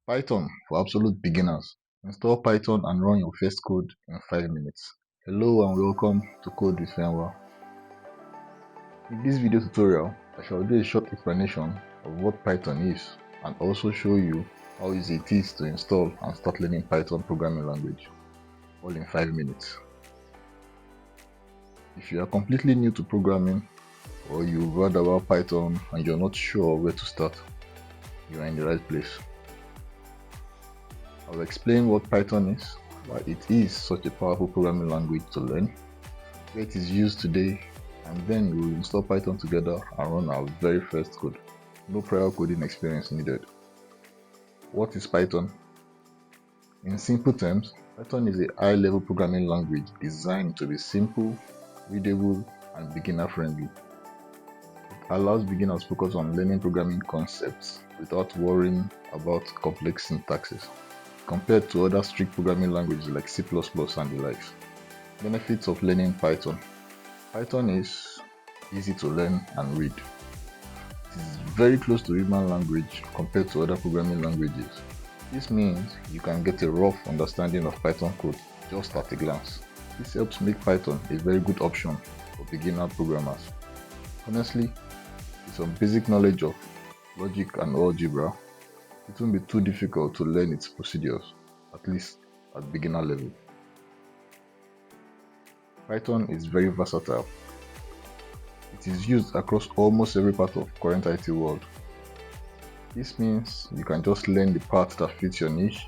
Python for absolute beginners. Install Python and run your first code in 5 minutes. Hello and welcome to Code with Fenwa. In this video tutorial, I shall do a short explanation of what Python is and also show you how easy it is to install and start learning Python programming language, all in 5 minutes. If you are completely new to programming or you've heard about Python and you're not sure where to start, you are in the right place. I'll explain what Python is, why it is such a powerful programming language to learn, where it is used today, and then we will install Python together and run our very first code. No prior coding experience needed. What is Python? In simple terms, Python is a high-level programming language designed to be simple, readable, and beginner-friendly. It allows beginners to focus on learning programming concepts without worrying about complex syntaxes, compared to other strict programming languages like C++ and the likes. Benefits of learning Python. Python is easy to learn and read. It is very close to human language compared to other programming languages. This means you can get a rough understanding of Python code just at a glance. This helps make Python a very good option for beginner programmers. Honestly, with some basic knowledge of logic and algebra, it won't be too difficult to learn its procedures, at least at beginner level. Python is very versatile. It is used across almost every part of current IT world. This means you can just learn the part that fits your niche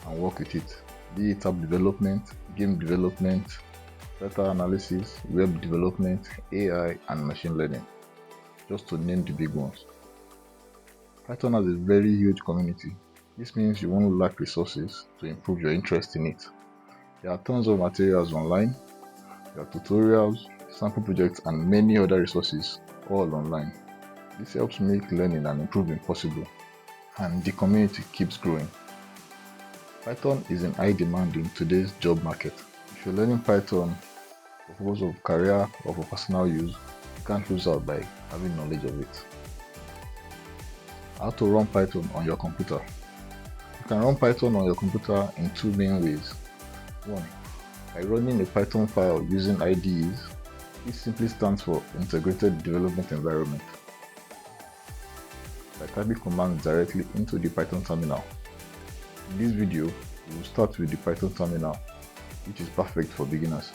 and work with it, be it app development, game development, data analysis, web development, AI, and machine learning, just to name the big ones. Python has a very huge community. This means you won't lack resources to improve your interest in it. There are tons of materials online, there are tutorials, sample projects, and many other resources, all online. This helps make learning and improving possible, and the community keeps growing. Python is in high demand in today's job market. If you're learning Python for purpose of career or for personal use, you can't lose out by having knowledge of it. How to run Python on your computer. You can run Python on your computer in two main ways. One, by running a Python file using IDEs. This simply stands for Integrated Development Environment. By typing commands directly into the Python terminal. In this video, we will start with the Python terminal, which is perfect for beginners.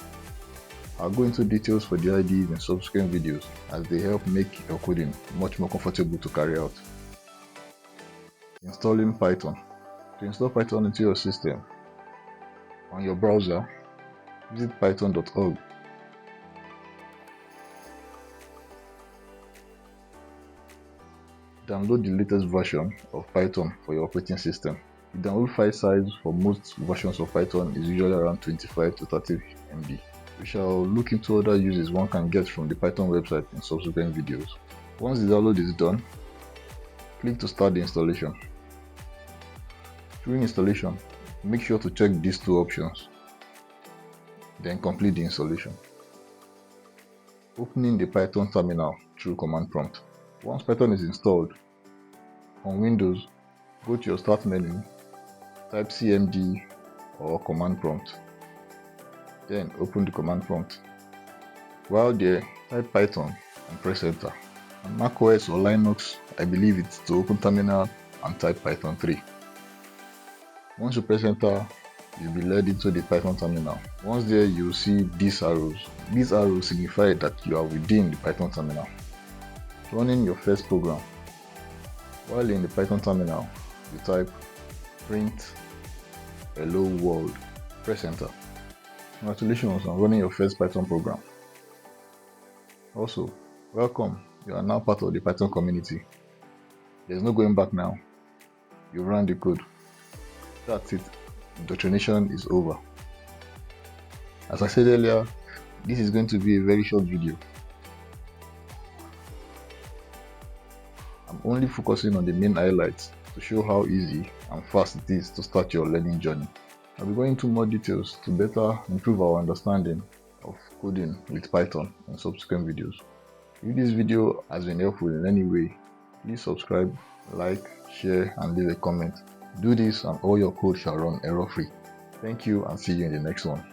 I'll go into details for the IDEs in subsequent videos as they help make your coding much more comfortable to carry out. Installing Python. To install Python into your system, on your browser, visit python.org. Download the latest version of Python for your operating system. The download file size for most versions of Python is usually around 25 to 30 MB. We shall look into other uses one can get from the Python website in subsequent videos. Once the download is done, click to start the installation. During installation, make sure to check these two options, then complete the installation. Opening the Python terminal through command prompt. Once Python is installed, on Windows, go to your start menu, type cmd or command prompt, then open the command prompt. While there, type Python and press enter. On macOS or Linux, I believe it's to open terminal and type Python 3. Once you press enter, you'll be led into the Python terminal. Once there, you'll see these arrows. These arrows signify that you are within the Python terminal. Running your first program. While in the Python terminal, you type print hello world. Press enter. Congratulations on running your first Python program. Also, welcome. You are now part of the Python community. There's no going back now. You've run the code. That's it. Indoctrination is over. As I said earlier, this is going to be a very short video. I'm only focusing on the main highlights to show how easy and fast it is to start your learning journey. I'll be going into more details to better improve our understanding of coding with Python in subsequent videos. If this video has been helpful in any way, please subscribe, like, share, and leave a comment. Do this and all your code shall run error free. Thank you and see you in the next one.